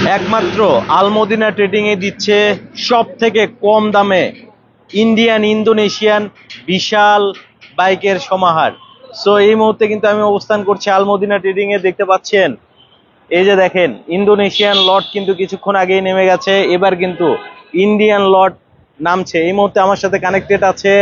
একমাত্র আলমদিনা ট্রেডিং এ দিচ্ছে সব থেকে কম দামে ইন্ডিয়ান ইন্দোনেশিয়ান বিশাল বাইকের সমাহার। সো এই মুহূর্তে কিন্তু আমি অবস্থান করছি আলমদিনা ট্রেডিং এ, দেখতে পাচ্ছেন এই যে দেখেন ইন্দোনেশিয়ান লট কিন্তু কিছুক্ষণ আগেই নেমে গেছে, এবার কিন্তু ইন্ডিয়ান লট নামছে। এই মুহূর্তে আমার সাথে কানেক্টেড আছে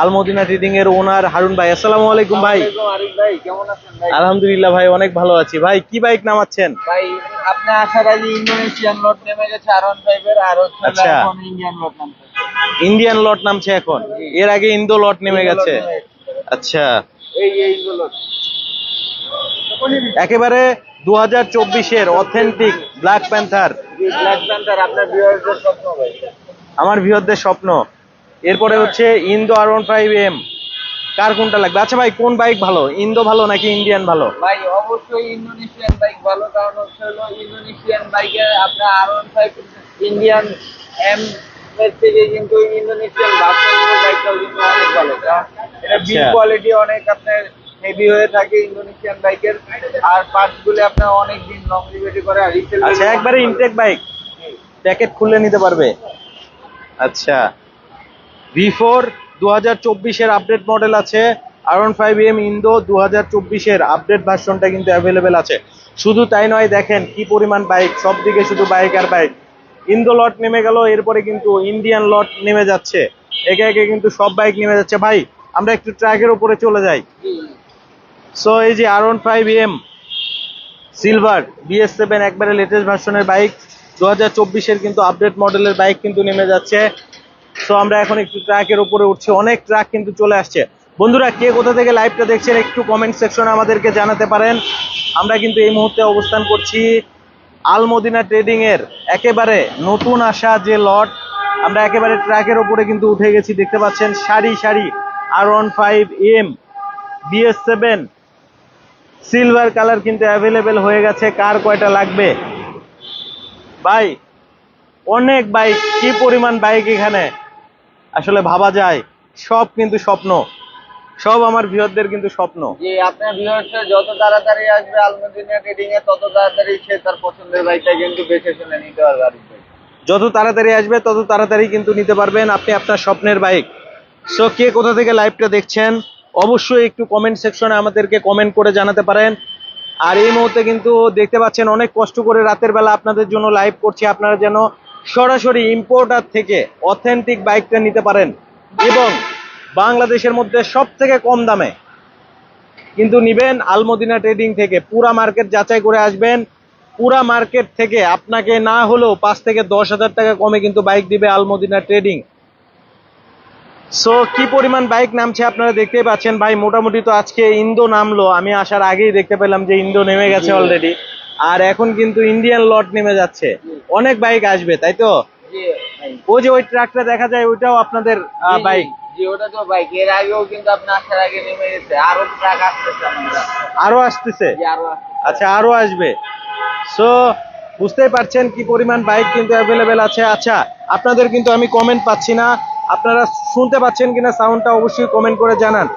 আলমদিনা ট্রেডিং এর ওনার হারুন ভাই। আসসালামু আলাইকুম ভাই। আরিফ ভাই, কেমন আছেন ভাই? আলহামদুলিল্লাহ ভাই, অনেক ভালো আছি ভাই। কি বাইক নামাচ্ছেন ভাই, আপনি আসার আগে ইন্দোনেশিয়ান লোড নেমে গেছে R15 এর, আর হচ্ছে আচ্ছা, এখন ইন্ডিয়ান লোড নামছে। ইন্ডিয়ান লট নামছে এখন, এর আগে ইন্দো লট নেমে গেছে। আচ্ছা, এই লোড একেবারে 2024-এর authentic Black Panther. Black Panther আপনার ভিউয়ারদের স্বপ্ন ভাই। আমার বৃহৎদের স্বপ্ন। এরপরে হচ্ছে ইন্দো R15M, কার কোনটা লাগবে? আচ্ছা ভাই, কোন বাইক ভালো, ইন্দো ভালো নাকি ইন্ডিয়ান ভালো? ভাই অবশ্যই ইন্দোনেশিয়ান বাইক ভালো, কারণ হচ্ছে হলো ইন্দোনেশিয়ান বাইকে আপনার R15 ইন্ডিয়ান এম এর থেকে কিন্তু ইন্দোনেশিয়ান বাইকটাও কিন্তু অনেক ভালো, কারণ এটা বিল কোয়ালিটি অনেক আপনার হেভি হয়ে থাকে ইন্দোনেশিয়ান বাইকের, আর পার্টস গুলো আপনার অনেক দিন লংজিভিটি করে, আর রিসেল। আচ্ছা, একবারে ইনটেক বাইক, প্যাকেট খুলে নিতে পারবে। আচ্ছা, V4 2024-এর আপডেট মডেল আছে, R15M ইন্দো 2024-এর আপডেট ভার্সনটা কিন্তু অ্যাভেলেবেল আছে। শুধু তাই নয়, দেখেন কি পরিমাণ বাইক, সব দিকে শুধু বাইক আর বাইক। ইন্দো লট নেমে গেল, এরপরে কিন্তু ইন্ডিয়ান লট নেমে যাচ্ছে, একে একে কিন্তু সব বাইক নেমে যাচ্ছে। ভাই আমরা একটু ট্র্যাকের উপরে চলে যাই। সো এই যে R15M সিলভার BS7 একবারে লেটেস্ট ভার্সনের বাইক, 2024-এর কিন্তু আপডেট মডেলের বাইক কিন্তু নেমে যাচ্ছে। সো আমরা এখন একটু ট্রাকের উপরে উঠছি, অনেক ট্রাক কিন্তু চলে আসছে। বন্ধুরা, কে কোথা থেকে লাইভটা দেখছেন একটু কমেন্ট সেকশনে আমাদেরকে জানাতে পারেন। আমরা কিন্তু এই মুহূর্তে অবস্থান করছি আলমদিনা ট্রেডিং এর একেবারে নতুন আসা যে লট, আমরা একেবারে ট্রাকের উপরে কিন্তু উঠে গেছি। দেখতে পাচ্ছেন সারি সারি R15M BS7 সিলভার কালার কিন্তু অ্যাভেলেবেল হয়ে গেছে। কার কয়টা লাগবে ভাই? অনেক বাইক, কি পরিমাণ বাইক এখানে, আসলে ভাবা যায় সব কিন্তু স্বপ্ন, সব আমার ভিউয়ারদের কিন্তু স্বপ্ন। যে আপনার ভিউয়ার্সরা যত তাড়াতাড়ি আসবে আলমদিনা ট্রেডিং এ, তত তাড়াতাড়ি সে তার পছন্দের বাইকটা কিন্তু বেছে শুনে নিতে পারবে আরিফ ভাই। যত তাড়াতাড়ি আসবে তত তাড়াতাড়ি কিন্তু নিতে পারবেন আপনি আপনার স্বপ্নের বাইক। সো কে কোথা থেকে লাইভটা দেখছেন অবশ্যই একটু কমেন্ট সেকশনে আমাদেরকে কমেন্ট করে জানাতে পারেন। আর এই মুহূর্তে কিন্তু দেখতে পাচ্ছেন অনেক কষ্ট করে রাতের বেলা আপনাদের জন্য লাইভ করছি, আপনারা যেন সরাসরি ইম্পোর্টার থেকে অথেন্টিক বাইকটা নিতে পারেন এবং বাংলাদেশের মধ্যে সব থেকে কম দামে কিন্তু নিবেন আলমদিনা ট্রেডিং থেকে। পুরা মার্কেট যাচাই করে আসবেন, পুরা মার্কেট থেকে আপনাকে না হলেও 5 থেকে 10,000 টাকা কমে কিন্তু বাইক দিবে আলমদিনা ট্রেডিং। সো কি পরিমাণ বাইক নামছে আপনারা দেখতেই পাচ্ছেন ভাই। মোটামুটি তো আজকে ইন্দো নামলো, আমি আসার আগেই দেখতে পেলাম যে ইন্দো নেমে গেছে অলরেডি, আর এখন কিন্তু ইন্ডিয়ান লট নেমে যাচ্ছে। অনেক বাইক আসবে তাই তো? ওই যে ওই ট্রাকটা দেখা যায়, ওইটাও আপনাদের বাইক? জি, ওটা তো বাইক, এর আগেও কিন্তু আপনি আসার আগে নেমে গেছে, আরো ট্রাক আসতেছে আমাদের। আরো আসতেছে? জি, আরো আসতেছে। আচ্ছা, আরো আসবে। সো বুঝতেই পারছেন কি পরিমাণ বাইক কিন্তু অ্যাভেলেবেল আছে। আচ্ছা, আপনাদের কিন্তু আমি কমেন্ট পাচ্ছি না, আপনারা শুনতে পাচ্ছেন কিনা সাউন্ডটা অবশ্যই কমেন্ট করে জানান।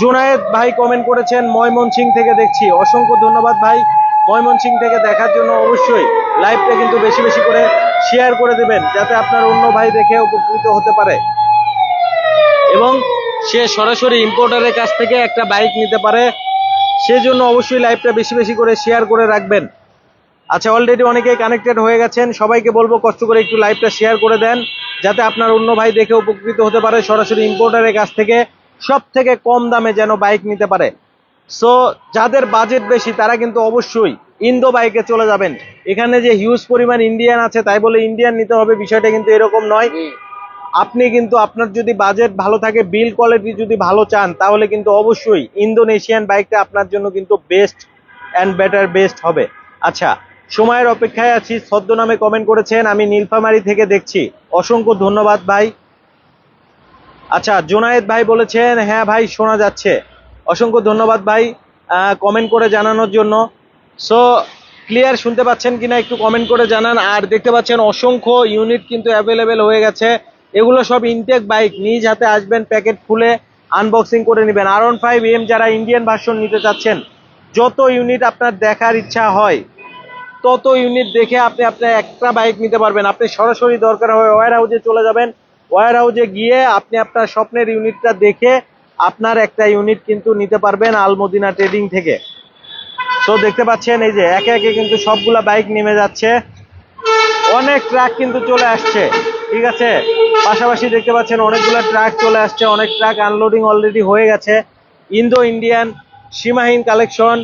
জুনায়েদ ভাই কমেন্ট করেছেন ময়মনসিংহ থেকে দেখছি, অসংখ্য ধন্যবাদ ভাই ময়মনসিংহ থেকে দেখার জন্য। অবশ্যই লাইভটা কিন্তু বেশি বেশি করে শেয়ার করে দেবেন যাতে আপনার অন্য ভাই দেখে উপকৃত হতে পারে এবং সে সরাসরি ইম্পোর্টারের কাছ থেকে একটা বাইক নিতে পারে। সেজন্য অবশ্যই লাইভটা বেশি বেশি করে শেয়ার করে রাখবেন। আচ্ছা, অলরেডি অনেকেই কানেক্টেড হয়ে গেছেন, সবাইকে বলবো কষ্ট করে একটু লাইভটা শেয়ার করে দেন যাতে আপনার অন্য ভাই দেখে উপকৃত হতে পারে, সরাসরি ইম্পোর্টারের কাছ থেকে সব থেকে কম দামে যেন বাইক নিতে পারে। সো যাদের বাজেট বেশি তারা কিন্তু অবশ্যই ইন্দো বাইকে চলে যাবেন। এখানে যে হিউজ পরিমাণ ইন্ডিয়ান আছে তাই বলে ইন্ডিয়ান নিতে হবে বিষয়টা কিন্তু এরকম নয়। আপনি কিন্তু আপনার যদি বাজেট ভালো থাকে, বিল কোয়ালিটি যদি ভালো চান, তাহলে কিন্তু অবশ্যই ইন্দোনেশিয়ান বাইকটা আপনার জন্য কিন্তু বেস্ট অ্যান্ড বেটার বেস্ট হবে। আচ্ছা, সময়ের অপেক্ষায় আছি। সদ্য নামে কমেন্ট করেছেন, আমি নীলফামারী থেকে দেখছি, অসংখ্য ধন্যবাদ ভাই। আচ্ছা, জোনায়েদ ভাই বলেছেন হ্যাঁ ভাই শোনা যাচ্ছে, অসংখ্য ধন্যবাদ ভাই কমেন্ট করে জানানোর জন্য। সো ক্লিয়ার শুনতে পাচ্ছেন কিনা একটু কমেন্ট করে জানান। আর দেখতে পাচ্ছেন অসংখ্য ইউনিট কিন্তু অ্যাভেলেবেল হয়ে গেছে, এগুলো সব ইনটেক বাইক, নিজ হাতে আসবেন, প্যাকেট খুলে আনবক্সিং করে নেবেন। R15M যারা ইন্ডিয়ান ভার্সন নিতে চাচ্ছেন, যত ইউনিট আপনার দেখার ইচ্ছা হয় তত ইউনিট দেখে আপনি আপনার একটা বাইক নিতে পারবেন। আপনি সরাসরি দরকার হয় ওয়্যার হাউসে চলে যাবেন, ওয়্যার হাউসে গিয়ে আপনি আপনার স্বপ্নের ইউনিটটা দেখে আপনার একটা ইউনিট কিন্তু নিতে পারবেন আলমদিনা ট্রেডিং থেকে। তো দেখতে পাচ্ছেন এই যে একে একে কিন্তু সবগুলা বাইক নেমে যাচ্ছে, অনেক ট্রাক কিন্তু চলে আসছে, ঠিক আছে। পাশাপাশি দেখতে পাচ্ছেন অনেকগুলো ট্রাক চলে আসছে, অনেক ট্রাক আনলোডিং অলরেডি হয়ে গেছে। ইন্দো ইন্ডিয়ান সীমাহীন কালেকশন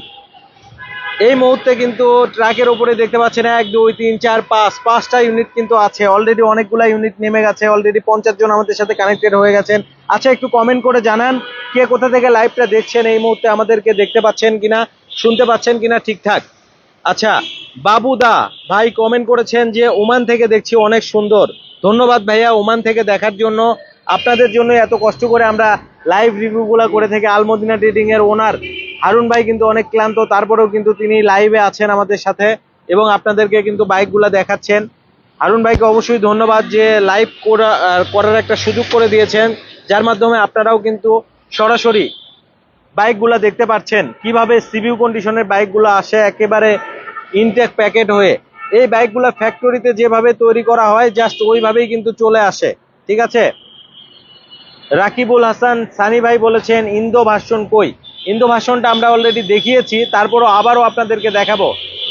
এই মুহূর্তে কিন্তু ট্রাকের উপরে দেখতে পাচ্ছেন 1 2 3 4 5 5টা ইউনিট কিন্তু আছে অলরেডি, অনেকগুলা ইউনিট নেমে গেছে অলরেডি। 50 জন আমাদের সাথে কানেক্টেড হয়ে গেছেন। আচ্ছা, একটু কমেন্ট করে জানান কে কোথা থেকে লাইভটা দেখছেন, এই মুহূর্তে আমাদেরকে দেখতে পাচ্ছেন কিনা, শুনতে পাচ্ছেন কিনা ঠিকঠাক। আচ্ছা, বাবুদা ভাই কমেন্ট করেছেন যে ওমান থেকে দেখছি, অনেক সুন্দর। ধন্যবাদ ভাইয়া ওমান থেকে দেখার জন্য। আপনাদের জন্য এত কষ্ট করে আমরা লাইভ রিভিউ গুলা করে থেকে আলমদিনা ট্রেডিং এর ওনার হারুন ভাই কিন্তু অনেক ক্লান্ত, তারপরেও কিন্তু তিনি লাইভে আছেন আমাদের সাথে এবং আপনাদেরকে কিন্তু বাইকগুলা দেখাচ্ছেন। হারুন ভাইকে অবশ্যই ধন্যবাদ যে লাইভ করার একটা সুযোগ করে দিয়েছেন, যার মাধ্যমে আপনারাও কিন্তু সরাসরি বাইকগুলা দেখতে পাচ্ছেন কিভাবে সিভিউ কন্ডিশনের বাইকগুলো আসে একেবারে ইনটেক প্যাকেট হয়ে। এই বাইকগুলা ফ্যাক্টরিতে যেভাবে তৈরি করা হয় জাস্ট ওইভাবেই কিন্তু চলে আসে, ঠিক আছে। রাকিবুল হাসান সানি ভাই বলেছেন ইন্দো ভার্সন কই? ইন্দো ভার্সনটা আমরা অলরেডি দেখিয়েছি, তারপরও আবারও আপনাদেরকে দেখাবো।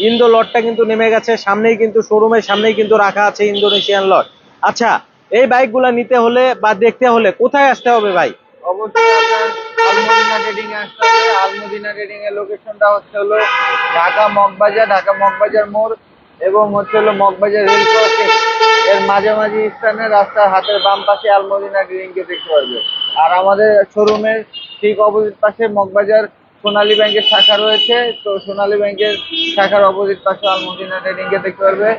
ইন্দো লটটা কিন্তু নেমে গেছে, সামনেই কিন্তু শোরুমের সামনেই কিন্তু রাখা আছে ইন্দোনেশিয়ান লট। আচ্ছা, এই বাইকগুলা নিতে হলে বা দেখতে হলে কোথায় আসতে হবে ভাই? অবশ্যই আপনার আলমদিনা ট্রেডিং এ আসতে হবে। আলমদিনা ট্রেডিং এর লোকেশনটা হচ্ছে হলো ঢাকা মগবাজার, ঢাকা মগবাজার মোড় এবং হচ্ছে হলো মগবাজার রেল ক্রসিং এর মাঝামাঝি স্থানে রাস্তার হাতের বাম পাশে আলমদিনা ট্রেডিং কে দেখতে পারবে। আর আমাদের শোরুমের ঠিক অপোজিট পাশে মগবাজার সোনালী ব্যাংকের শাখা রয়েছে, তো সোনালী ব্যাংকের শাখার অপোজিট পাশে আলমদিনা ট্রেডিং কে দেখতে পারবে।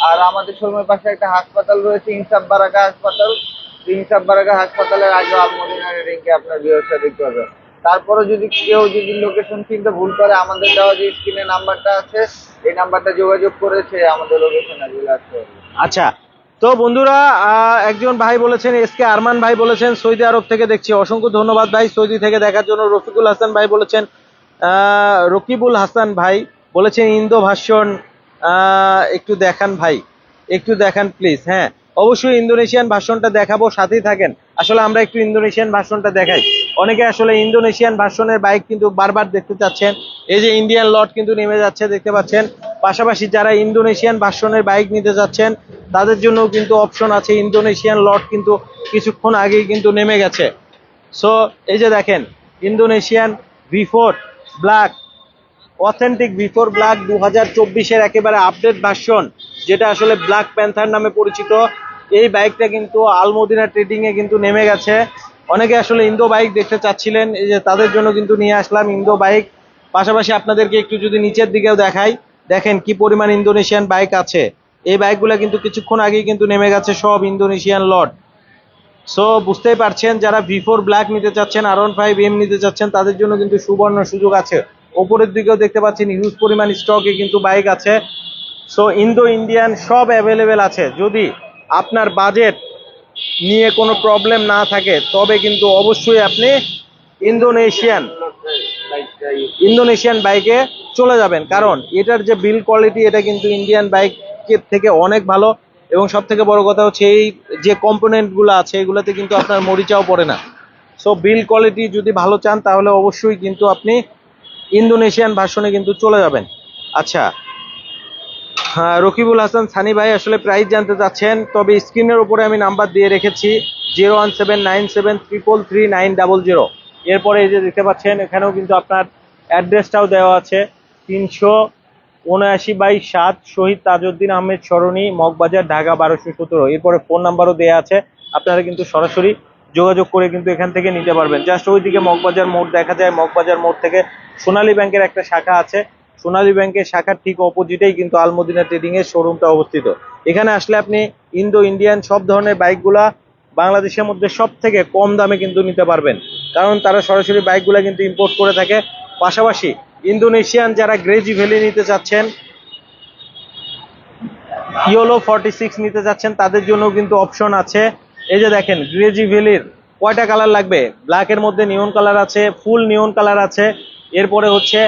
আর আমাদের শোরুমের পাশে একটা হাসপাতাল রয়েছে, ইনসাফ বারাকা হাসপাতাল। ইনসাফ বারাকা হাসপাতালের আগে আলমদিনা ট্রেডিংকে আপনার ব্যবস্থা দেখতে পাবে। তারপরে যদি কেউ যদি লোকেশন চিনতে ভুল করে, আমাদের দেওয়া যে স্ক্রিনে নাম্বারটা আছে এই নাম্বারটা যোগাযোগ করেছে আমাদের লোকেশনে চলে আসতে হবে। আচ্ছা, তো বন্ধুরা একজন ভাই বলেছেন, এসকে আরমান ভাই বলেছেন সৌদি আরব থেকে দেখছি, অসংখ্য ধন্যবাদ ভাই সৌদি থেকে দেখার জন্য। রফিকুল হাসান ভাই বলেছেন, রকিবুল হাসান ভাই বলেছেন ইন্দো ভার্সন একটু দেখান ভাই, একটু দেখান প্লিজ। হ্যাঁ, অবশ্যই ইন্দোনেশিয়ান ভার্সনটা দেখাবো, সাথেই থাকেন। আসলে আমরা একটু ইন্দোনেশিয়ান ভার্সনটা দেখাই। অনেকে আসলে ইন্দোনেশিয়ান ভার্সনের বাইক কিন্তু বারবার দেখতে চাচ্ছেন। এই যে ইন্ডিয়ান লট কিন্তু নেমে যাচ্ছে দেখতে পাচ্ছেন। পাশাপাশি যারা ইন্দোনেশিয়ান ভার্সনের বাইক নিতে যাচ্ছেন তাদের জন্য কিন্তু অপশন আছে, ইন্দোনেশিয়ান লট কিন্তু কিছুক্ষণ আগেই কিন্তু নেমে গেছে। সো এই যে দেখেন Indonesian V4 black, authentic V4 black 2024-এর একেবারে আপডেট ভার্সন, যেটা আসলে ব্ল্যাক প্যান্থার নামে পরিচিত। এই বাইকটা কিন্তু আলমদিনা ট্রেডিং এ কিন্তু নেমে গেছে। অনেকে আসলে ইন্দো বাইক দেখতে চাচ্ছিলেন, এই যে তাদের জন্য কিন্তু নিয়ে আসলাম ইন্দো বাইক। পাশাপাশি আপনাদেরকে একটু যদি নিচের দিকেও দেখাই, দেখেন কি পরিমাণ ইন্দোনেশিয়ান বাইক আছে। এই বাইকগুলো কিন্তু কিছুক্ষণ আগেই কিন্তু নেমে গেছে, সব ইন্দোনেশিয়ান লট। সো বুঝতেই পারছেন যারা V4 ব্ল্যাক নিতে চাচ্ছেন, R15M নিতে চাচ্ছেন, তাদের জন্য কিন্তু সুবর্ণ সুযোগ আছে। ওপরের দিকেও দেখতে পাচ্ছেন হিউজ পরিমাণ স্টকে কিন্তু বাইক আছে। সো ইন্দো ইন্ডিয়ান সব অ্যাভেলেবেল আছে। যদি আপনার বাজেট নিয়ে কোনো প্রবলেম না থাকে তবে কিন্তু অবশ্যই আপনি ইন্দোনেশিয়ান ইন্দোনেশিয়ান বাইকে চলে যাবেন, কারণ এটার যে বিল্ড কোয়ালিটি এটা কিন্তু ইন্ডিয়ান বাইকের থেকে অনেক ভালো। এবং সব থেকে বড় কথা হচ্ছে এই যে কম্পোনেন্ট গুলো আছে এগুলোতে কিন্তু আপনার মরিচাও পড়ে না। সো বিল্ড কোয়ালিটি যদি ভালো চান তাহলে অবশ্যই কিন্তু আপনি ইন্দোনেশিয়ান ভার্সনে কিন্তু চলে যাবেন। আচ্ছা, হ্যাঁ, রকিবুল হাসান সানি ভাই আসলে প্রাইস জানতে চাচ্ছেন, তবে স্ক্রিনের উপরে আমি নাম্বার দিয়ে রেখেছি 01797333900। এরপরে এই যে দেখতে পাচ্ছেন এখানেও কিন্তু আপনার অ্যাড্রেসটাও দেওয়া আছে, 379/7 শহীদ তাজউদ্দিন আহমেদ সরণি, মগবাজার, ঢাকা 1217। এরপরে ফোন নাম্বারও দেওয়া আছে, আপনারা কিন্তু সরাসরি যোগাযোগ করে কিন্তু এখান থেকে নিতে পারবেন। জাস্ট ওইদিকে মগবাজার মোড় দেখা যায়, মগবাজার মোড় থেকে সোনালী ব্যাংকের একটা শাখা আছে, সোনালী ব্যাংকের শাখার ঠিক অপোজিটেই কিন্তু আলমদিনা ট্রেডিং এর শোরুমটা অবস্থিত। এখানে আসলে আপনি ইন্দো ইন্ডিয়ান সব ধরনের বাইকগুলা বাংলাদেশের মধ্যে সব থেকে কম দামে কিন্তু নিতে পারবেন, কারণ তারা সরাসরি বাইকগুলা কিন্তু ইম্পোর্ট করে থাকে। পাশাপাশি ইন্দোনেশিয়ান যারা গ্রেজি ভ্যালি নিতে চাচ্ছেন, ইয়োলো 46 নিতে চাচ্ছেন, তাদের জন্য কিন্তু অপশন আছে। এই যে দেখেন গ্রেজি ভ্যালির কয়টা কালার লাগবে, ব্ল্যাকের মধ্যে নিয়ন কালার আছে, ফুল নিয়ন কালার আছে, এরপরে হচ্ছে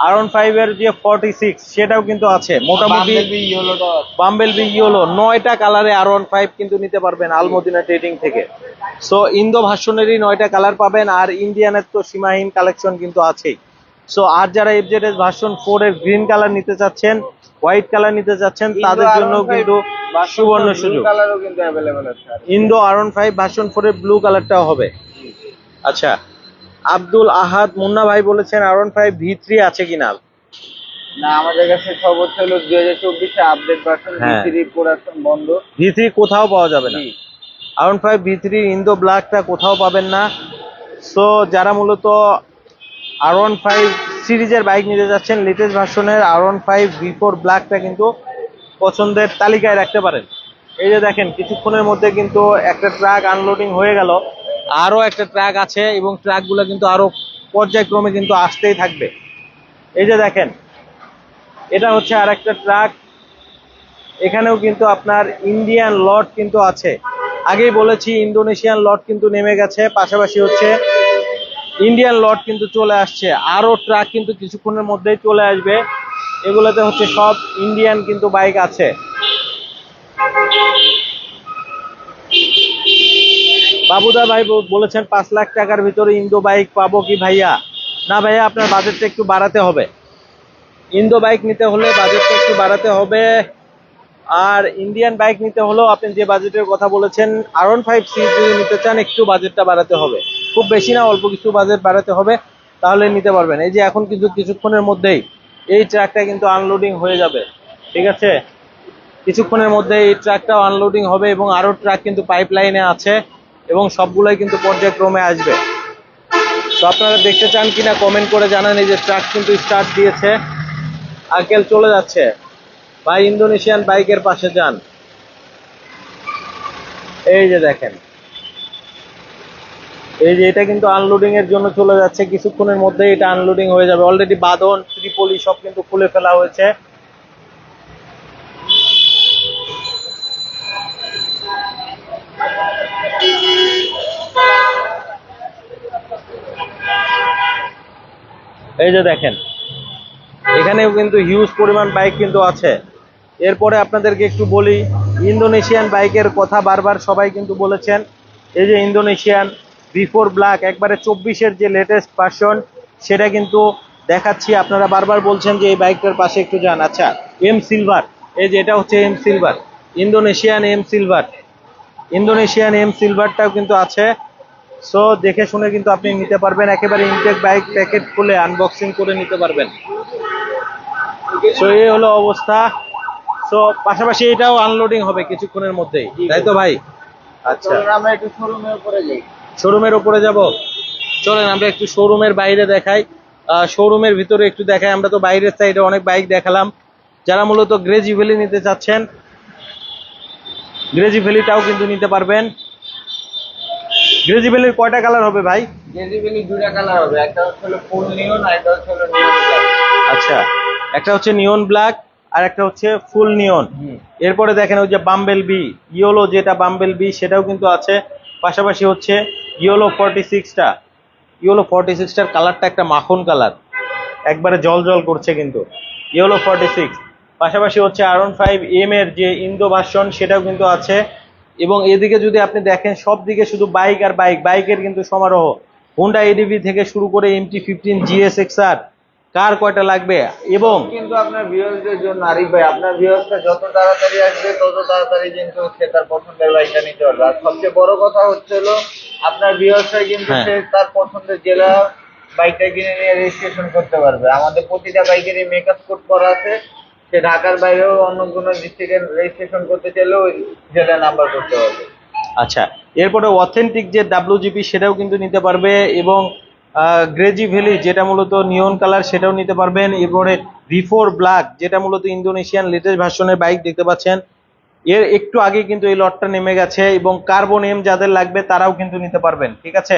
R15 এর যে 46 সেটাও কিন্তু আছে মোটামুটি। ইয়েলোটাও আছে। বাম্বেল বি ইয়েলো 9টা কালারে R15 কিন্তু নিতে পারবেন আলমদিনা ট্রেডিং থেকে। সো ইন্দো ভার্সনেরই 9টা কালার পাবেন, আর ইন্ডিয়ানের তো সীমাহীন কালেকশন কিন্তু আছেই। সো আর যারা এফজেডএস ভার্সন 4 এর গ্রিন কালার নিতে চাচ্ছেন, হোয়াইট কালার নিতে চাচ্ছেন, তাদের জন্য কিন্তু সুবর্ণ সুযোগ। কালারও কিন্তু অ্যাভেলেবল আছে। ইন্দো R15 ভার্সন 4 এর ব্লু কালারটাও হবে। আচ্ছা, আব্দুল আহাদ মুন্না ভাই বলেছেন R15 V3 আছে কিনা। না, আমাদের কাছে খবর ছিল 2024 আপডেট ভার্সন হ্যাঁ। V3 প্রোডাকশন বন্ধ। V3 কোথাও পাওয়া যাবে না। জি। R15 V3 ইন্দো ব্ল্যাকটা কোথাও পাবেন না। সো যারা মূলত R15 সিরিজের বাইক নিতে যাচ্ছেন লেটেস্ট ভার্সনের R15 V4 ব্ল্যাকটা কিন্তু পছন্দের তালিকায় রাখতে পারেন। এই যে দেখেন কিছুক্ষণের মধ্যে কিন্তু একটা ট্রাক আনলোডিং হয়ে গেল, আরো একটা ট্রাক আছে এবং ট্রাকগুলো কিন্তু আরো পর্যায়ক্রমে কিন্তু আসতেই থাকবে। এই যে দেখেন এটা হচ্ছে আর একটা ট্রাক, এখানেও কিন্তু আপনার ইন্ডিয়ান লট কিন্তু আছে। আগেই বলেছি ইন্দোনেশিয়ান লট কিন্তু নেমে গেছে, পাশাপাশি হচ্ছে ইন্ডিয়ান লট কিন্তু চলে আসছে, আরো ট্রাক কিন্তু কিছুক্ষণের মধ্যেই চলে আসবে। এগুলোতে হচ্ছে সব ইন্ডিয়ান কিন্তু বাইক আছে। বাবুদা ভাই বলেছেন 5 লাখ টাকার ভিতরে ইন্দো বাইক পাবো কি ভাইয়া। না ভাইয়া, আপনার বাজেটটা একটু বাড়াতে হবে। ইন্দো বাইক নিতে হলে বাজেটটা একটু বাড়াতে হবে, আর ইন্ডিয়ান বাইক নিতে হলেও আপনি যে বাজেটের কথা বলেছেন R15 সিরিজ যদি নিতে চান একটু বাজেটটা বাড়াতে হবে, খুব বেশি না, অল্প কিছু বাজেট বাড়াতে হবে, তাহলে নিতে পারবেন। এই যে এখন কিন্তু কিছুক্ষণের মধ্যেই এই ট্রাকটা কিন্তু আনলোডিং হয়ে যাবে, ঠিক আছে। কিছুক্ষণের মধ্যে এই ট্রাকটাও আনলোডিং হবে এবং আরো ট্রাক কিন্তু পাইপ লাইনে আছে এবং সবগুলোই কিন্তু পর্যায়ক্রমে আসবে। তো আপনারা দেখতে চান কিনা কমেন্ট করে জানান। এই যে ট্রাক কিন্তু স্টার্ট দিয়েছে, আঙ্কেল চলে যাচ্ছে ভাই, ইন্দোনেশিয়ান বাইকের পাশে যান। এই যে দেখেন, এই যে এটা কিন্তু আনলোডিং এর জন্য চলে যাচ্ছে, কিছুক্ষণের মধ্যে এটা আনলোডিং হয়ে যাবে। অলরেডি বাঁধন ত্রিপলি সব কিন্তু খুলে ফেলা হয়েছে। এই যে দেখেন এখানেও কিন্তু হিউজ পরিমাণ বাইক কিন্তু আছে। এরপরে আপনাদেরকে একটু বলি, ইন্দোনেশিয়ান বাইকের কথা বারবার সবাই কিন্তু বলেছেন। এই যে ইন্দোনেশিয়ান V4 ব্ল্যাক একবারে 24-এর যে লেটেস্ট ভার্সন সেটা কিন্তু দেখাচ্ছি। আপনারা বারবার বলছেন যে এই বাইকটার পাশে একটু যান। আচ্ছা, এম সিলভার, এই যে এটা হচ্ছে M silver, Indonesian M silver, Indonesian M সিলভারটাও কিন্তু আছে। সো দেখে শুনে কিন্তু আপনি নিতে পারবেন, একেবারে ইনটেক বাইক প্যাকেট খুলে আনবক্সিং করে নিতে পারবেন। সো এই হলো অবস্থা। সো পাশাপাশি এটাও আনলোডিং হবে কিছুক্ষণের মধ্যেই, তাই তো ভাই? আচ্ছা, চলুন আমরা একটু শোরুমের উপরে যাই। শোরুমের উপরে যাব, চলেন আমরা একটু শোরুমের বাইরে দেখাই। শোরুমের ভিতরে একটু দেখাই। আমরা তো বাইরের সাইডে অনেক বাইক দেখালাম। যারা মূলত গ্রেজি ভ্যালি নিতে চাচ্ছেন গ্রেজি ভ্যালিটাও কিন্তু নিতে পারবেন। গ্রেজি ভ্যালির কয়টা কালার হবে ভাই? বেসিক্যালি দুইটা কালার হবে, একটা হচ্ছে ফুল নিয়ন আর একটা হচ্ছে নিয়ন ব্ল্যাক। আচ্ছা, একটা হচ্ছে নিয়ন ব্ল্যাক আর একটা হচ্ছে ফুল নিয়ন। এরপরে দেখেন ওই যে বাম্বেল বি ইয়েলো, যেটা বাম্বেল বি সেটাও কিন্তু আছে। পাশাপাশি হচ্ছে ইয়েলো 46টা, ইয়েলো 46টার কালারটা একটা মাখন কালার, একবারে জল জল করছে কিন্তু ইয়েলো 46। পাশাপাশি হচ্ছে R15 M এর যে ইন্দো ভার্সন সেটাও কিন্তু আছে। এবং এদিকে যদি আপনি দেখেন সব দিকে শুধু বাইক আর বাইক, বাইকের কিন্তু সমারোহ। হোন্ডা এডিভি থেকে শুরু করে MT-15 GSX-R, কার কয়টা লাগবে। এবং কিন্তু আপনার ভিউয়ার্সদের জন্য আরিফ ভাই, আপনার ভিউয়ার্সটা যত তাড়াতাড়ি আসবে তত তাড়াতাড়ি কিন্তু সে তার পছন্দের বাইকটা নিতে পারবে। আর সবচেয়ে বড় কথা হচ্ছে হলো আপনার ভিউয়ার্সরা কিন্তু হ্যাঁ। সে তার পছন্দের জেলা বাইকটা কিনে নিয়ে রেজিস্ট্রেশন করতে পারবে। আমাদের প্রতিটা বাইকেরই মেকআপ কোড করা আছে, সে ঢাকার বাইরেও অন্য কোনো ডিস্ট্রিক্টে রেজিস্ট্রেশন করতে চাইলেও ওই জেলা নাম্বার করতে পারবে। আচ্ছা, এরপরে অথেন্টিক যে WGP সেটাও কিন্তু নিতে পারবে এবং গ্রেজি ভ্যালি যেটা মূলত নিয়ন কালার সেটাও নিতে পারবেন। এরপরে V4 ব্ল্যাক যেটা মূলত ইন্দোনেশিয়ান লেটেস্ট ভার্সনের বাইক দেখতে পাচ্ছেন, এর একটু আগে কিন্তু এই লটটা নেমে গেছে। এবং কার্বন এম যাদের লাগবে তারাও কিন্তু নিতে পারবেন, ঠিক আছে।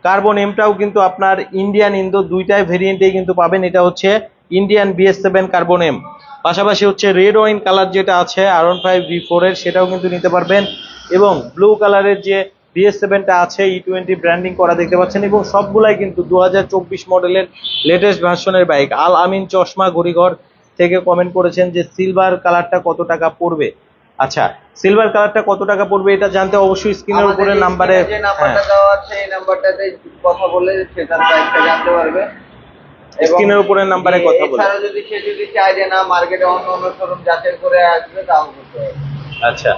কার্বন এমটাও কিন্তু আপনার ইন্ডিয়ান ইন্দো দুইটাই ভেরিয়েন্টেই কিন্তু পাবেন। এটা হচ্ছে ইন্ডিয়ান BS7 কার্বন এম। পাশাপাশি হচ্ছে রেড ওয়াইন কালার যেটা আছে R15 V4 এর সেটাও কিন্তু নিতে পারবেন। এবং ব্লু কালারের যে BS7টা আছে, E20 ব্র্যান্ডিং করা দেখতে পাচ্ছেন, এবং সবগুলাই কিন্তু 2024 মডেলের লেটেস্ট ভার্সনের বাইক। আল আমিন চশমা ঘড়িঘর থেকে কমেন্ট করেছেন যে সিলভার কালারটা কত টাকা পড়বে। আচ্ছা, সিলভার কালারটা কত টাকা পড়বে এটা জানতে অবশ্যই স্ক্রিনের উপরে আমাদের নাম্বারে, স্ক্রিনে যে নাম্বারটা দেওয়া আছে এই নাম্বারটাতে কথা বলে সে তার প্রাইসটা জানতে পারবে। এবং স্ক্রিনের উপরে নাম্বারে কথা বলে। এছাড়া যদি সে যদি চায় যে না মার্কেটে অন্য অন্য শোরুম যাচাই করে আসবে তাও করতে হবে। আচ্ছা,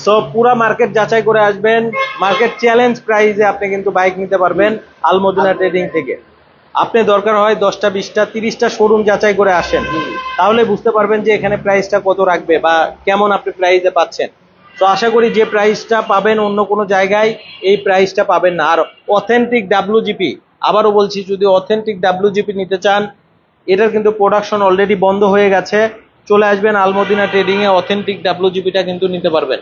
সো পুরা মার্কেট যাচাই করে আসবেন, মার্কেট চ্যালেঞ্জ প্রাইসে আপনি কিন্তু বাইক নিতে পারবেন আলমদিনা ট্রেডিং থেকে। আপনি দরকার হয় 10টা 20টা 30টা শোরুম যাচাই করে আসেন, তাহলে বুঝতে পারবেন যে এখানে প্রাইসটা কত রাখবে বা কেমন আপনি প্রাইসে পাচ্ছেন। তো আশা করি যে প্রাইসটা পাবেন অন্য কোনো জায়গায় এই প্রাইসটা পাবেন না। আর অথেন্টিক ডাব্লিউজিপি, আবারও বলছি, যদি অথেন্টিক ডাব্লিউজিপি নিতে চান, এটার কিন্তু প্রোডাকশন অলরেডি বন্ধ হয়ে গেছে, চলে আসবেন আলমদিনা ট্রেডিং এ, অথেন্টিক ডাব্লিউজিপিটা কিন্তু নিতে পারবেন।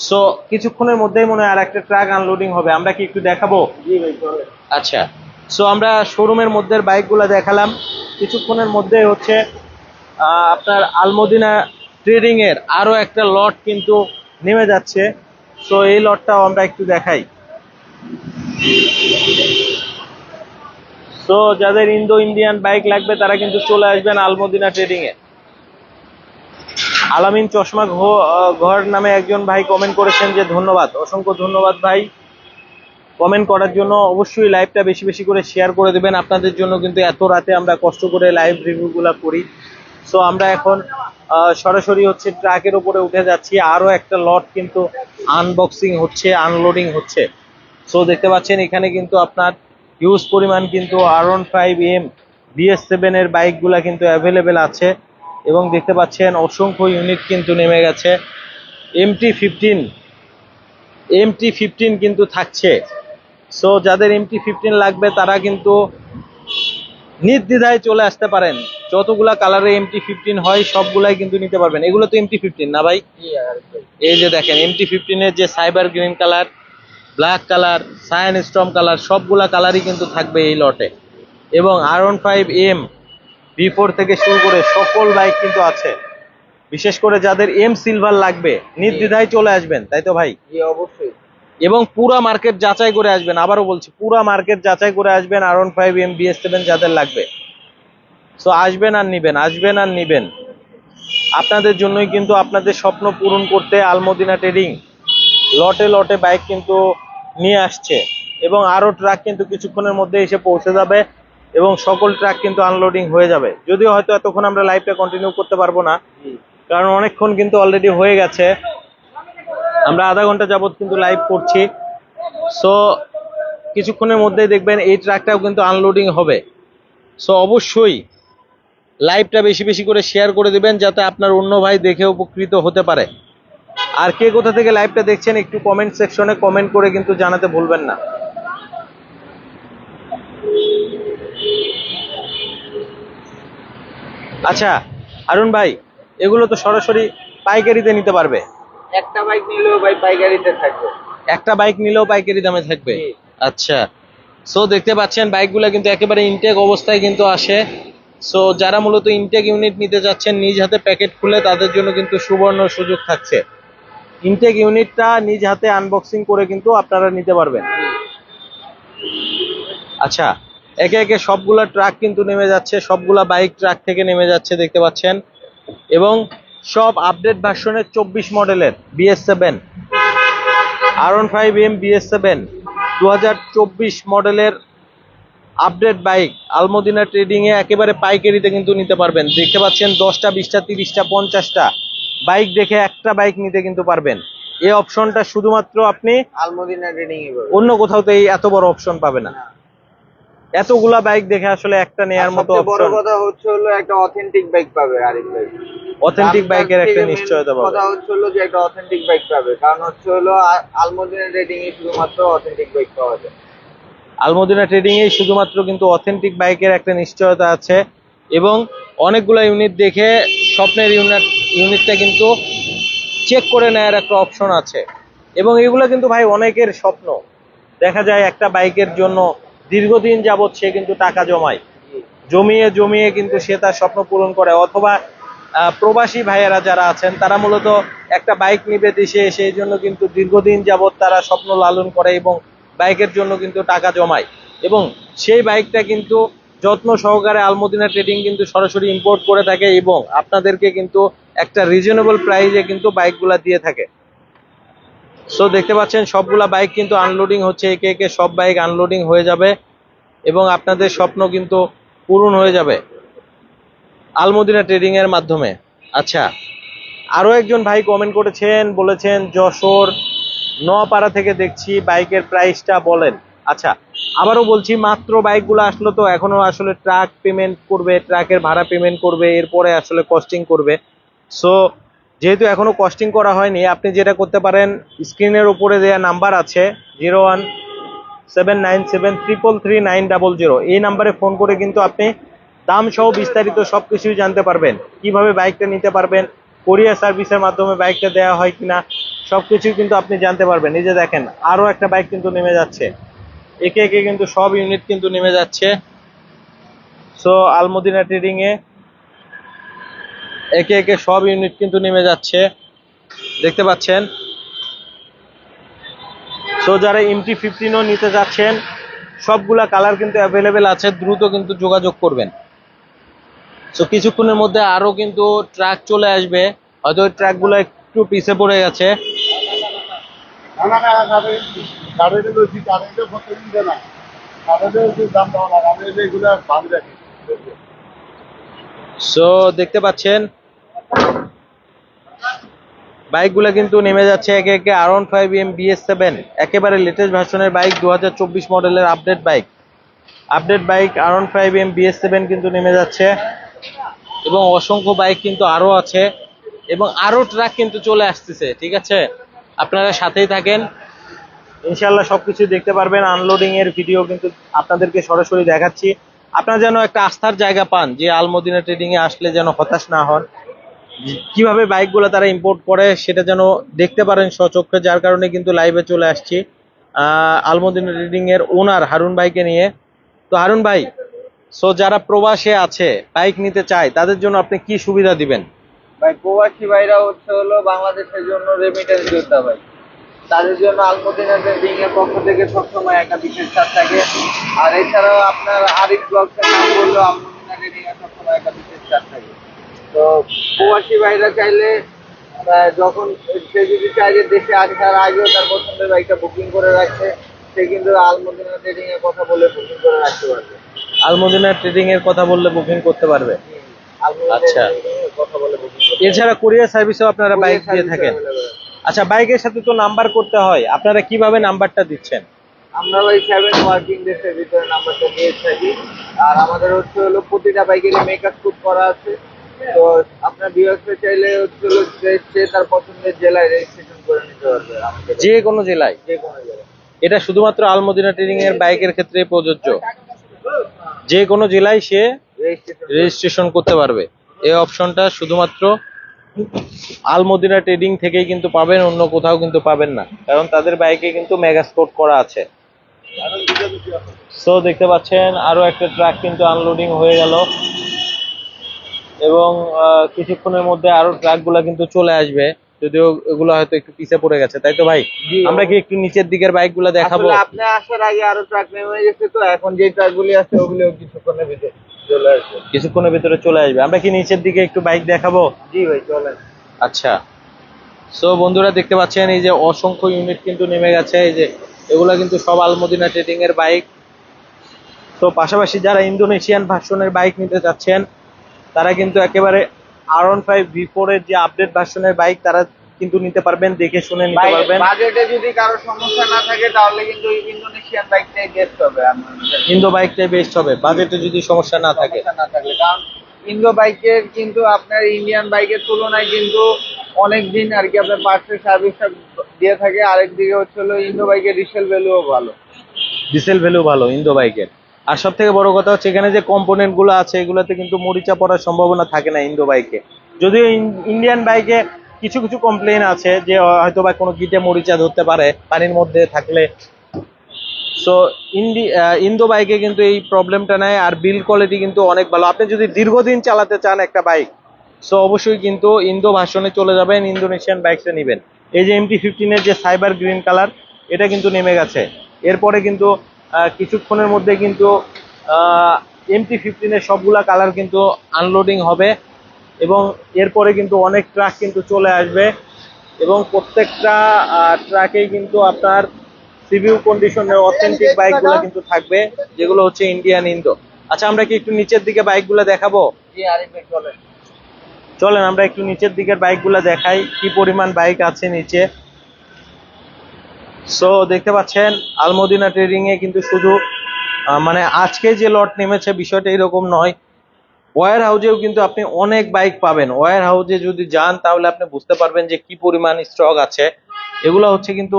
সো কিছুক্ষণের মধ্যেই মনে হয় আর একটা ট্রাক আনলোডিং হবে, আমরা কি একটু দেখাবো? জি ভাই চলে। আচ্ছা, সো আমরা শোরুমের মধ্যে বাইকগুলো দেখালাম, কিছুক্ষণের মধ্যে হচ্ছে আপনার আলমদিনা ট্রেডিং এর আরো একটা লট কিন্তু নেমে যাচ্ছে। সো এই লটটাও আমরা একটু দেখাই। সো যাদের ইন্দো ইন্ডিয়ান বাইক লাগবে তারা কিন্তু চলে আসবেন আলমদিনা ট্রেডিং এ। আলামিন চশমা ঘর নামে একজন ভাই কমেন্ট করেছেন যে ধন্যবাদ, অসংখ্য ধন্যবাদ ভাই কমেন্ট করার জন্য। অবশ্যই লাইভটা বেশি বেশি করে শেয়ার করে দেবেন, আপনাদের জন্য কিন্তু এত রাতে আমরা কষ্ট করে লাইভ রিভিউগুলো করি। সো আমরা এখন সরাসরি হচ্ছে ট্রাকের উপরে উঠে যাচ্ছি, আরো একটা লট কিন্তু আনবক্সিং হচ্ছে, আনলোডিং হচ্ছে। সো দেখতে পাচ্ছেন এখানে কিন্তু আপনার হিউজ পরিমাণ কিন্তু R15M BS7 এর বাইকগুলা কিন্তু অ্যাভেলেবেল আছে, এবং দেখতে পাচ্ছেন অসংখ্য ইউনিট কিন্তু নেমে গেছে। MT15 কিন্তু থাকছে। সো যাদের MT15 লাগবে তারা কিন্তু নির্দ্বিধায় চলে আসতে পারেন, যতগুলা কালারে MT15 হয় সবগুলাই কিন্তু নিতে পারবেন। এগুলো তো MT15 না ভাই? জি আর কি। এই যে দেখেন MT15 এর যে cyber green colour, black colour, cyan storm colour, সবগুলা কালারই কিন্তু থাকবে এই লটে। এবং R15M V4 থেকে শুরু করে সকল বাইক কিন্তু আছে। বিশেষ করে যাদের এম সিলভার লাগবে নির্দ্বিধায় চলে আসবেন, তাই তো ভাই? জি অবশ্যই। এবং পুরা মার্কেট যাচাই করে আসবেন, আবারও বলছি পুরা মার্কেট যাচাই করে আসবেন R15M BS7 যাদের লাগবে। সো আসবেন আর নিবেন, আসবেন আর নিবেন। আপনাদের জন্যই কিন্তু আপনাদের স্বপ্ন পূরণ করতে আলমদিনা ট্রেডিং লটে লটে বাইক কিন্তু নিয়ে আসছে, এবং আরো ট্রাক কিন্তু কিছুক্ষণের মধ্যে এসে পৌঁছে যাবে, এবং সকল ট্রাক কিন্তু আনলোডিং হয়ে যাবে। যদিও হয়তো এতক্ষণ আমরা লাইভটা কন্টিনিউ করতে পারবো না, কারণ অনেকক্ষণ কিন্তু অলরেডি হয়ে গেছে, আমরা আধা ঘন্টা যাবত কিন্তু লাইভ করছি। সো কিছুক্ষণের মধ্যেই দেখবেন এই ট্রাকটাও কিন্তু আনলোডিং হবে। সো অবশ্যই লাইভটা বেশি বেশি করে শেয়ার করে দিবেন, যাতে আপনার অন্য ভাই দেখে উপকৃত হতে পারে। আর কে কোথা থেকে লাইভটা দেখছেন একটু কমেন্ট সেকশনে কমেন্ট করে কিন্তু জানাতে ভুলবেন না। আচ্ছা আরুন ভাই, এগুলো তো সরাসরি পাইকারিতে নিতে পারবে? একটা বাইক নিলেও ভাই পাইকারিতে থাকবে। একটা বাইক নিলেও পাইকারি দামে থাকবে? জি। আচ্ছা, সো দেখতে পাচ্ছেন বাইকগুলো কিন্তু একেবারে ইনটেক অবস্থায় কিন্তু আসে। সো যারা মূলত ইনটেক ইউনিট নিতে যাচ্ছেন নিজ হাতে প্যাকেট খুলে, তাদের জন্য কিন্তু সুবর্ণ সুযোগ থাকছে। ইনটেক ইউনিটটা নিজ হাতে আনবক্সিং করে কিন্তু আপনারা নিতে পারবেন। আচ্ছা, একে একে সবগুলা ট্রাক কিন্তু নেমে যাচ্ছে, সবগুলা বাইক ট্রাক থেকে নেমে যাচ্ছে দেখতে পাচ্ছেন, এবং সব আপডেট ভার্সনের 24 মডেলের BS7 R15M BS7 2024 মডেলের আপডেট বাইক আলমদিনা ট্রেডিং এ একেবারে পাইকারিতে কিন্তু নিতে পারবেন। দেখতে পাচ্ছেন 10টা 20টা 30টা 50টা বাইক দেখে একটা বাইক নিতে কিন্তু পারবেন। এই অপশনটা শুধুমাত্র আপনি আলমদিনা ট্রেডিং এ পাবে। অন্য কোথাও তো এই এত বড় অপশন পাবে না। এতগুলা বাইক দেখে আসলে একটা নেয়ার মতো সবচেয়ে বড় অপশন, কথা হচ্ছে হলো একটা অথেন্টিক বাইক পাবে আরিফ ভাই। অথেন্টিক দামটার বাইকের একটা থেকে main নিশ্চয়তা কথা পাবে। হচ্ছে হলো যে একটা অথেন্টিক বাইক পাবে, কারণ হচ্ছে হলো আলমদিনা ট্রেডিং এ শুধুমাত্র অথেন্টিক বাইক পাওয়া যায়। আলমদিনা ট্রেডিং এ শুধুমাত্র কিন্তু অথেন্টিক বাইকের একটা নিশ্চয়তা আছে, এবং অনেকগুলা ইউনিট দেখে স্বপ্নের ইউনিটটা কিন্তু চেক করে নেয়ার একটা অপশন আছে। এবং এগুলো কিন্তু ভাই অনেকের স্বপ্ন, দেখা যায় একটা বাইকের জন্য দীর্ঘদিন যাবত সে কিন্তু টাকা জমায়, জমিয়ে জমিয়ে কিন্তু সে তার স্বপ্ন পূরণ করে। অথবা প্রবাসী ভাইয়েরা যারা আছেন তারা মূলত একটা বাইক নিবে দেশে, সেই জন্য কিন্তু দীর্ঘদিন যাবত তারা স্বপ্ন লালন করে এবং বাইকের জন্য কিন্তু টাকা জমায়, এবং সেই বাইকটা কিন্তু যত্ন সহকারে আলমদিনা ট্রেডিং কিন্তু সরাসরি ইম্পোর্ট করে থাকে এবং আপনাদেরকে কিন্তু একটা রিজনেবল প্রাইসে কিন্তু বাইকগুলা দিয়ে থাকে। সো দেখতে পাচ্ছেন সবগুলা বাইক কিন্তু আনলোডিং হচ্ছে, একে একে সব বাইক আনলোডিং হয়ে যাবে এবং আপনাদের স্বপ্ন কিন্তু পূরণ হয়ে যাবে আলমদিনা ট্রেডিং এর মাধ্যমে। আচ্ছা, আরো একজন ভাই কমেন্ট করেছেন, বলেছেন যশোর নোয়াপাড়া থেকে দেখছি, বাইকের প্রাইসটা বলেন। আচ্ছা, আবারও বলছি, মাত্র বাইকগুলো আসলো তো এখনো আসলে ট্রাক পেমেন্ট করবে, ট্রাকের ভাড়া পেমেন্ট করবে, এরপরে আসলে কস্টিং করবে। সো যেহেতু এখনো কস্টিং করা হয়নি, আপনি যেটা করতে পারেন, স্ক্রিনের উপরে দেওয়া নাম্বার আছে 01797333900, এই নাম্বারে ফোন করে কিন্তু আপনি দাম সহ বিস্তারিত সবকিছুই জানতে পারবেন, কিভাবে বাইকটা নিতে পারবেন, কোরিয়ার সার্ভিসের মাধ্যমে বাইকটা দেওয়া হয় কিনা, সবকিছুই কিন্তু আপনি জানতে পারবেন। এই যে দেখেন, আরো একটা বাইক কিন্তু নেমে যাচ্ছে, একে একে কিন্তু সব ইউনিট কিন্তু নেমে যাচ্ছে। সো আলমদিনা ট্রেডিং এ একে একে সব ইউনিট কিন্তু নেমে যাচ্ছে, দেখতে পাচ্ছেন। সো যারা MT-15ও নিতে যাচ্ছেন, সবগুলা কালার কিন্তু অ্যাভেলেবেল আছে, দ্রুত কিন্তু যোগাযোগ করবেন। সো কিছুক্ষণের মধ্যে আরো কিন্তু ট্রাক চলে আসবে, হয়তো ওই ট্রাকগুলো একটু পিছে পড়ে গেছে। সো দেখতে পাচ্ছেন বাইকগুলো কিন্তু নেমে যাচ্ছে একে একে। R15M BS7 একেবারে লেটেস্ট ভার্সনের বাইক, 2024 মডেলের আপডেট বাইক R15M BS7 কিন্তু নেমে যাচ্ছে, এবং অসংখ্য বাইক কিন্তু আরো আছে এবং আরো ট্রাক কিন্তু চলে আসতেছে। ঠিক আছে, আপনারা সাথেই থাকেন, ইনশাল্লাহ সবকিছু দেখতে পারবেন। আনলোডিং এর ভিডিও কিন্তু আপনাদেরকে সরাসরি দেখাচ্ছি, আপনারা যেন একটা আস্থার জায়গা পান, যে আলমদিনা ট্রেডিং এ আসলে যেন হতাশ না হন, কিভাবে বাইকগুলো তারা ইম্পোর্ট করে সেটা যেন দেখতে পারেন সচক্ষে। যার কারণে কিন্তু লাইভে চলে আসছি আলমদিনা ট্রেডিং এর ওনার হারুন ভাইকে নিয়ে। তো হারুন ভাই, সো যারা প্রবাসে আছে বাইক নিতে চায়, তাদের জন্য আপনি কি সুবিধা দিবেন? ভাই প্রবাসী ভাইরা হলো বাংলাদেশের জন্য রেমিটেন্স যোদ্ধা ভাই, তাদের জন্য আলমদিনা ট্রেডিং এর পক্ষ থেকে সবসময় একটা বিশেষ ছাড় থাকে। আর এছাড়াও আপনার আরিফ ব্লগস এর নাম বললেও আলমদিনা ট্রেডিং এর সবসময় একটা বিশেষ ছাড় থাকে। তো প্রবাসী ভাইরা চাইলে যখন সে যদি চায় যে দেশে আসার আগেও তার পছন্দের বাইকটা বুকিং করে রাখতে, সে কিন্তু আলমদিনা ট্রেডিং এর কথা বলে বুকিং করে রাখতে পারবে। আলমদিনা ট্রেডিং এর কথা বললে বুকিং করতে পারবে। আচ্ছা, কথা বলে বুকিং করতে এছাড়া কুরিয়ার সার্ভিসেও আপনারা বাইক দিয়ে থাকেন? আচ্ছা, বাইকের সাথে তো নাম্বার করতে হয়, আপনারা কিভাবে নাম্বারটা দিচ্ছেন? আমরা ওই 7 ওয়ার্কিং ডেজ এর ভিতরে নাম্বারটা দিয়ে থাকি। আর আমাদের হলো প্রতিটা বাইকেরই মেকআপ কোড করা আছে। তো আপনার ভিউয়ার্সরা চাইলে হলো সে তার পছন্দের জেলায় রেজিস্ট্রেশন করে নিতে পারবে আমাদের, যে কোনো জেলায়? যে কোনো জেলায়। এটা শুধুমাত্র আলমদিনা ট্রেডিং এর বাইকের ক্ষেত্রে প্রযোজ্য, যে কোনো জেলায় সে রেজিস্ট্রেশন করতে পারবে। এই অপশনটা শুধুমাত্র আলমদিনা ট্রেডিং থেকেই কিন্তু পাবেন, অন্য কোথাও কিন্তু পাবেন না, কারণ তাদের বাইকে কিন্তু মেগা স্পোর্ট করা আছে। সো দেখতে পাচ্ছেন আরো একটা ট্রাক কিন্তু আনলোডিং হয়ে গেল, এবং কিছুক্ষণের মধ্যে আরো ট্রাকগুলা কিন্তু চলে আসবে, যদিও এগুলো হয়তো একটু পিছে পড়ে গেছে, তাই তো ভাই? আমরা কি একটু নিচের দিকের বাইকগুলো দেখাবো? আসলে আপনি আসার আগে আরো ট্রাক নেমে গেছে, তো এখন যে ট্রাকগুলি আছে ওগুলো কিছুক্ষণের ভিতরে চলে আসবে। কিছুক্ষণের ভিতরে চলে আসবে। আমরা কি নিচের দিকে একটু বাইক দেখাবো? জি ভাই, চলেন। আচ্ছা, সো বন্ধুরা দেখতে পাচ্ছেন এই যে অসংখ্য ইউনিট কিন্তু নেমে গেছে, এই যে এগুলা কিন্তু সব আলমদিনা ট্রেডিং এর বাইক। তো পাশাপাশি যারা ইন্দোনেশিয়ান ভার্সনের বাইক নিতে চাচ্ছেন, তারা কিন্তু একেবারে R15 V4 এর যে আপডেট ভার্সনের বাইক, তারা কিন্তু নিতে পারবেন, দেখে শুনে নিতে পারবেন। বাজেটে যদি কারো সমস্যা না থাকে তাহলে কিন্তু ইন্দোনেশিয়ান বাইকটাই বেস্ট হবে। ইন্দো বাইকটাই বেস্ট হবে বাজেটে যদি সমস্যা না থাকে। কারণ ইন্দো বাইকের কিন্তু আপনার ইন্ডিয়ান বাইকের তুলনায় কিন্তু অনেক দিন আর কি আপনার পার্টসের সার্ভিসটা দিয়ে থাকে। আরেকদিকে হলো ইন্দো বাইকের রিসেল ভ্যালুও ভালো, ডিসেল ভ্যালু ভালো ইন্দো বাইকের। আর সব থেকে বড় কথা হচ্ছে, এখানে যে কম্পোনেন্ট গুলো আছে এগুলোতে কিন্তু মরিচা পড়ার সম্ভাবনা থাকে না ইন্দো বাইকে। যদিও ইন্ডিয়ান বাইকে কিছু কিছু কমপ্লেন আছে যে হয়তো বা কোনো গিটে মরিচা ধরতে পারে পানির মধ্যে থাকলে। সো ইন্দো বাইকে কিন্তু এই প্রবলেমটা নাই। আর বিল্ড কোয়ালিটি কিন্তু অনেক ভালো। আপনি যদি দীর্ঘদিন চালাতে চান একটা বাইক, সো অবশ্যই কিন্তু ইন্দো ভার্সনে চলে যাবেন, ইন্দোনেশিয়ান বাইকটা নেবেন। এই যে MT-15 যে সাইবার গ্রিন কালার, এটা কিন্তু নেমে গেছে। এরপরে কিন্তু কিছুক্ষণের মধ্যে কিন্তু MT-15 সবগুলা কালার কিন্তু আনলোডিং হবে, এবং এরপরে কিন্তু অনেক ট্রাক কিন্তু চলে আসবে, এবং প্রত্যেকটা ট্রাকেই কিন্তু আপনার সিভিউ কন্ডিশনের অথেন্টিক বাইকগুলো কিন্তু থাকবে, যেগুলো হচ্ছে ইন্ডিয়ান ইন্দো। আচ্ছা, আমরা কি একটু নিচের দিকে বাইকগুলো দেখাবো? জি আরিফ ভাই চলেন। চলেন আমরা একটু নিচের দিকের বাইকগুলো দেখাই, কি পরিমাণ বাইক আছে নিচে। সো দেখতে পাচ্ছেন আলমদিনা ট্রেডিং এ কিন্তু শুধু মানে আজকে যে লট নেমেছে বিষয়টা এরকম নয়, ওয়্যার হাউজেও কিন্তু আপনি অনেক বাইক পাবেন। ওয়্যার হাউজে যদি যান তাহলে আপনি বুঝতে পারবেন যে কি পরিমাণ স্টক আছে। এগুলো হচ্ছে কিন্তু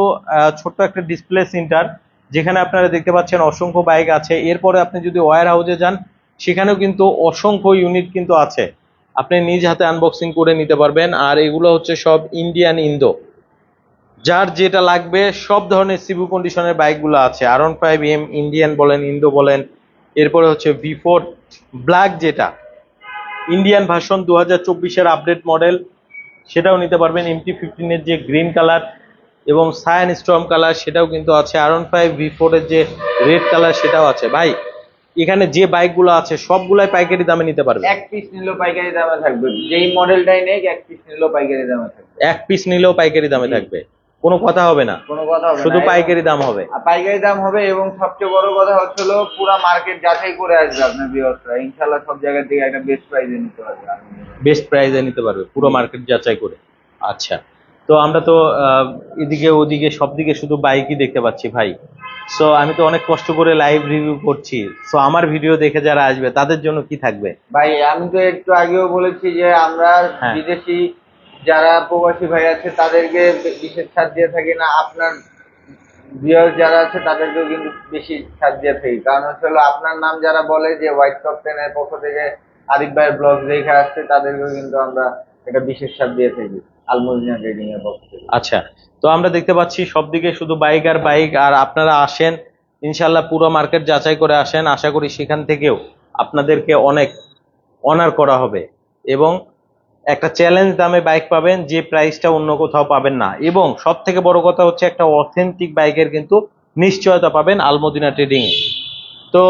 ছোট্ট একটা ডিসপ্লে সেন্টার, যেখানে আপনারা দেখতে পাচ্ছেন অসংখ্য বাইক আছে। এরপরে আপনি যদি ওয়্যার হাউজে যান, সেখানেও কিন্তু অসংখ্য ইউনিট কিন্তু আছে, আপনি নিজ হাতে আনবক্সিং করে নিতে পারবেন। আর এগুলো হচ্ছে সব ইন্ডিয়ান ইন্দো, যার যেটা লাগবে সব ধরনের সিভিউ কন্ডিশনের বাইকগুলো আছে। R15M ইন্ডিয়ান বলেন, ইন্দো বলেন। এরপরে হচ্ছে V4 ব্ল্যাক, যেটা ইন্ডিয়ান ভার্সন 2024-এর আপডেট মডেল, সেটাও নিতে পারবেন। MT-15 এর যে গ্রিন কালার এবং সায়ান স্টর্ম কালার, সেটাও কিন্তু আছে। R15 V4 এর যে রেড কালার, সেটাও আছে। ভাই, এখানে যে বাইকগুলো আছে সবগুলাই পাইকারি দামে নিতে পারবে। এক পিস নিলেও পাইকারি দামে থাকবে, যেই মডেলটাই নেই এক পিস নিলেও পাইকারি দামে থাকবে। এক পিস নিলেও পাইকারি দামে থাকবে, কোনো কথা হবে না, কোনো কথা হবে না, শুধু পাইকারি দাম হবে। পাইকারি দাম হবে। এবং সবচেয়ে বড় কথা হচ্ছে হলো পুরো মার্কেট যাচাই করে আসবে আপনার ভিউয়ার্সরা, ইনশাআল্লাহ সব জায়গা থেকে একটা বেস্ট প্রাইসে নিতে পারবে। বেস্ট প্রাইসে নিতে পারবে পুরো মার্কেট যাচাই করে। আচ্ছা, তো আমরা তো এদিকে ওদিকে সব দিকে শুধু বাইকই দেখতে পাচ্ছি ভাই। সো আমি তো অনেক কষ্ট করে লাইভ রিভিউ করছি, সো আমার ভিডিও দেখে যারা আসবে তাদের জন্য কি থাকবে? ভাই আমি তো একটু আগেও বলেছি যে আমরা হ্যাঁ। বিদেশি যারা প্রবাসী ভাই আছে তাদেরকে বিশেষ ছাড় দিয়ে থাকি না, আপনার ভিউয়ার যারা আছে তাদেরকেও কিন্তু বেশি ছাড় দিয়ে থাকি। কারণ হচ্ছে হলো আপনার নাম যারা বলে যে হোয়াইট টপ 10 এর পক্ষ থেকে আরিফ ভাইয়ের ব্লগ দেখে আসছে, তাদেরকেও কিন্তু আমরা একটা বিশেষ ছাড় দিয়ে থাকি আলমদিনা ট্রেডিং এর পক্ষ থেকে। আচ্ছা, তো আমরা দেখতে পাচ্ছি সবদিকে শুধু বাইক আর বাইক, আর আপনারা আসেন ইনশাল্লাহ পুরো মার্কেট যাচাই করে আসেন। আশা করি সেখান থেকেও আপনাদেরকে অনেক অনার করা হবে, এবং একটা চ্যালেঞ্জ দামে বাইক পাবেন, যে প্রাইসটা অন্য কোথাও পাবেন না। এবং সব থেকে বড় কথা হচ্ছে একটা অথেন্টিক বাইকের কিন্তু নিশ্চয়তা পাবেন আলমদিনা ট্রেডিং এ। তো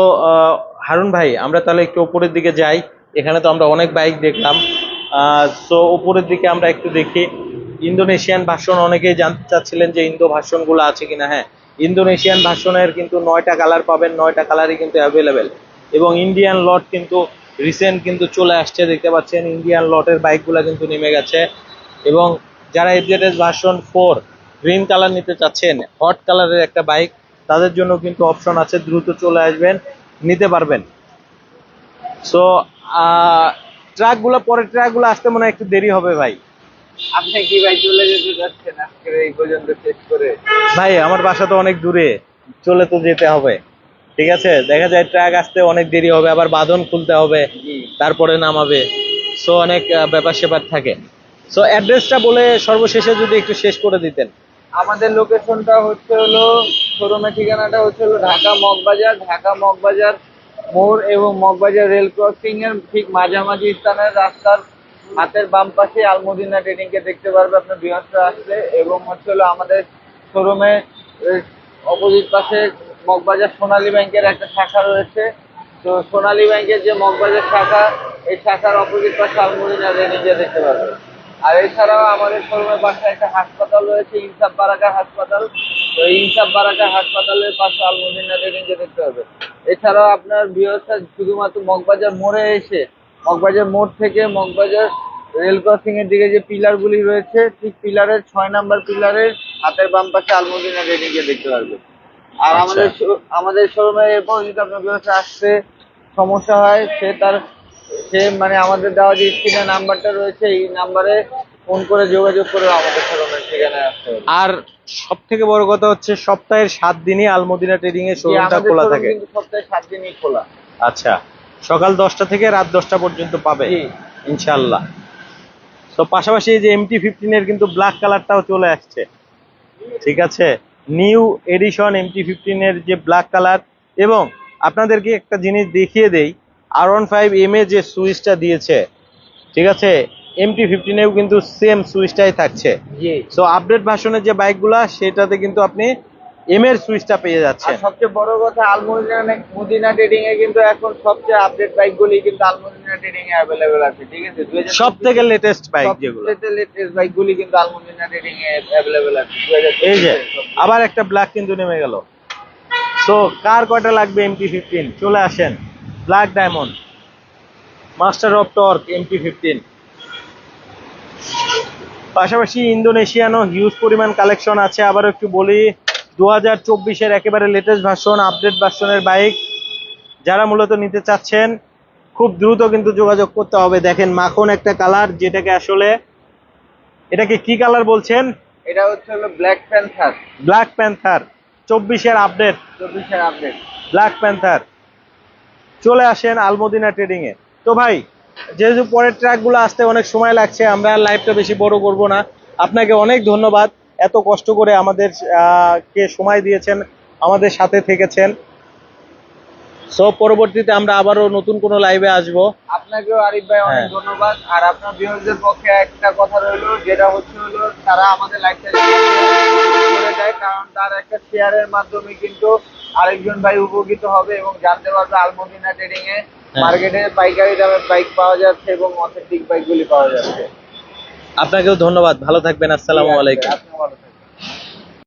হারুন ভাই, আমরা তাহলে একটু উপরের দিকে যাই। এখানে তো আমরা অনেক বাইক দেখলাম, সো উপরের দিকে আমরা একটু দেখি। ইন্দোনেশিয়ান ভার্সন অনেকেই জানতে চাচ্ছিলেন যে ইন্দো ভার্সন গুলো আছে কিনা। হ্যাঁ, ইন্দোনেশিয়ান ভার্সনের কিন্তু 9টা কালার পাবেন, 9টা কালারই কিন্তু অ্যাভেলেবেল। এবং ইন্ডিয়ান লট কিন্তু রিসেন্ট কিন্তু চলে আসছে, দেখতে পাচ্ছেন ইন্ডিয়ান লটের বাইকগুলো কিন্তু নেমে গেছে। এবং যারা এফজেডএস ভার্সন 4 গ্রিন কালার নিতে চাচ্ছেন, হট কালারের একটা বাইক, তাদের জন্য কিন্তু অপশন আছে, দ্রুত চলে আসবেন, নিতে পারবেন। সো ট্রাকগুলো, পরের ট্রাকগুলো আসতে মনে হয় একটু দেরি হবে ভাই। আপনি কি ভাই চলে যেতে যাচ্ছেন আজকের এই পর্যন্ত শেষ করে? ভাই আমার বাসা তো অনেক দূরে, চলে তো যেতে হবে। ঠিক আছে, দেখা যায় ট্রাক আসতে অনেক দেরি হবে, আবার বাঁধন খুলতে হবে, জি। তারপরে নামাবে। সো অনেক ব্যাপার স্যাপার থাকে। সো অ্যাড্রেসটা বলে সর্বশেষে যদি একটু শেষ করে দিতেন। আমাদের লোকেশনটা হচ্ছে হলো, শোরুমের ঠিকানাটা হচ্ছে হলো ঢাকা মগবাজার, ঢাকা মগবাজার মোড় এবং মগবাজার রেল ক্রসিং এর ঠিক মাঝামাঝি স্থানের রাস্তার হাতের বাম পাশে আলমদিনা ট্রেডিং কে দেখতে পারবে আপনার ভিউয়ার্সরা আসলে। এবং হচ্ছে হলো আমাদের শোরুমে অপোজিট পাশে মগবাজার সোনালী ব্যাংকের একটা শাখা রয়েছে। তো সোনালী ব্যাংকের যে মগবাজার শাখা, এই শাখার অপোজিট পাশে আলমদিনা ট্রেডিং কে দেখতে পারবে। আর এছাড়াও আমাদের শোরুমের পাশে একটা হাসপাতাল রয়েছে, ইনসাফ বারাকা হাসপাতাল। তো এই ইনসাফ বারাকা হাসপাতালের পাশে আলমদিনা ট্রেডিং কে দেখতে হবে। এছাড়াও আপনার ভিউয়ার্সরা শুধুমাত্র মগবাজার মোড়ে এসে, মগবাজার মোড় থেকে মগবাজার রেল ক্রসিং এর দিকে যে পিলারগুলি রয়েছে, ঠিক পিলারের 6 নাম্বার পিলারের হাতের বাম পাশে আলমদিনা ট্রেডিং কে দেখতে পারবে। আর আচ্ছা। আমাদের শোরুমে এরপর যদি আপনার ভিউয়ার্সরা আসতে সমস্যা হয়, সে মানে আমাদের দেওয়া যে স্ক্রিনে নাম্বারটা রয়েছে, এই নাম্বারে ফোন করে যোগাযোগ করে আমাদের শোরুমের ঠিকানায় আসতে হবে। আর সব থেকে বড় কথা হচ্ছে সপ্তাহের 7 দিনই আলমদিনা ট্রেডিং এর জি, শোরুমটা আমাদের খোলা শোরুম থাকে। কিন্তু সপ্তাহে 7 দিনই খোলা। আচ্ছা, সকাল 10টা থেকে রাত 10টা পর্যন্ত পাবে জি। ইনশাআল্লাহ। তো পাশাপাশি এই যে MT-15 এর কিন্তু ব্ল্যাক কালারটাও চলে আসছে। ঠিক আছে, নিউ এডিশন MT-15 এর যে ব্ল্যাক কালার। এবং আপনাদেরকে একটা জিনিস দেখিয়ে দেই, R15M এ যে সুইচটা দিয়েছে, ঠিক আছে, MT-15 কিন্তু সেম সুইচটাই থাকছে। জি। সো আপডেট ভার্সনের যে বাইকগুলা সেটাতে কিন্তু আপনি এম এর সুইচটা পেয়ে আর যাচ্ছেন। সবচেয়ে বড় কথা মদিনা ট্রেডিং এ কিন্তু এখন সবচেয়ে আপডেট বাইকগুলি কিন্তু আলমদিনা ট্রেডিং এ অ্যাভেলেবেল আছে, ঠিক আছে? সব থেকে লেটেস্ট বাইক যেগুলো, সবচেয়ে লেটেস্ট বাইকগুলি কিন্তু আলমদিনা ট্রেডিং এ অ্যাভেলেবেল আছে এই যে 2024 আবার একটা ব্ল্যাক কিন্তু নেমে গেল। সো কার কয়টা লাগবে MT-15 চলে আসেন, black diamond master of torque MT-15। পাশাপাশি ইন্দোনেশিয়ানও হিউজ পরিমাণ কালেকশন আছে। আবার একটু বলি, 2024-এর একেবারে লেটেস্ট ভার্সন, আপডেট ভার্সনের বাইক যারা মূলত নিতে চাচ্ছেন খুব দ্রুত কিন্তু যোগাযোগ করতে হবে। দেখেন মাখন একটা কালার, যেটাকে আসলে এটাকে কি কালার বলছেন? এটা হচ্ছে হলো ব্ল্যাক প্যান্থার, ব্ল্যাক প্যান্থার 24-এর আপডেট 24 এর আপডেট। Black panther. চলে আসেন আলমদিনা ট্রেডিং এ। তো ভাই, যেহেতু পরের ট্র্যাকগুলো আসতে অনেক সময় লাগছে, আমরা লাইভটা বেশি বড় করব না। আপনাকে অনেক ধন্যবাদ, এত কষ্ট করে আমাদের কে সময় দিয়েছেন, আমাদের সাথে থেকেছেন। সো পরবর্তীতে আমরা আবারও নতুন কোনো লাইভে আসবো। আপনাকেও আরিফ ভাই অনেক হ্যাঁ। ধন্যবাদ। আর আপনার ভিউয়ারদের পক্ষে একটা কথা রইলো, যেটা হচ্ছে হলো তারা আমাদের লাইভটা করে দেয়, কারণ তার একটা শেয়ারের মাধ্যমে কিন্তু আরেকজন ভাই উপকৃত হবে এবং জানতে পারবে আলমদিনা ট্রেডিং এ মার্কেটে পাইকারি দামে বাইক পাওয়া যাচ্ছে এবং অথেন্টিক বাইকগুলি পাওয়া যাচ্ছে। আপনাকেও ধন্যবাদ, ভালো থাকবেন, আসসালামু আলাইকুম। আপনিও ভালো থাকবেন।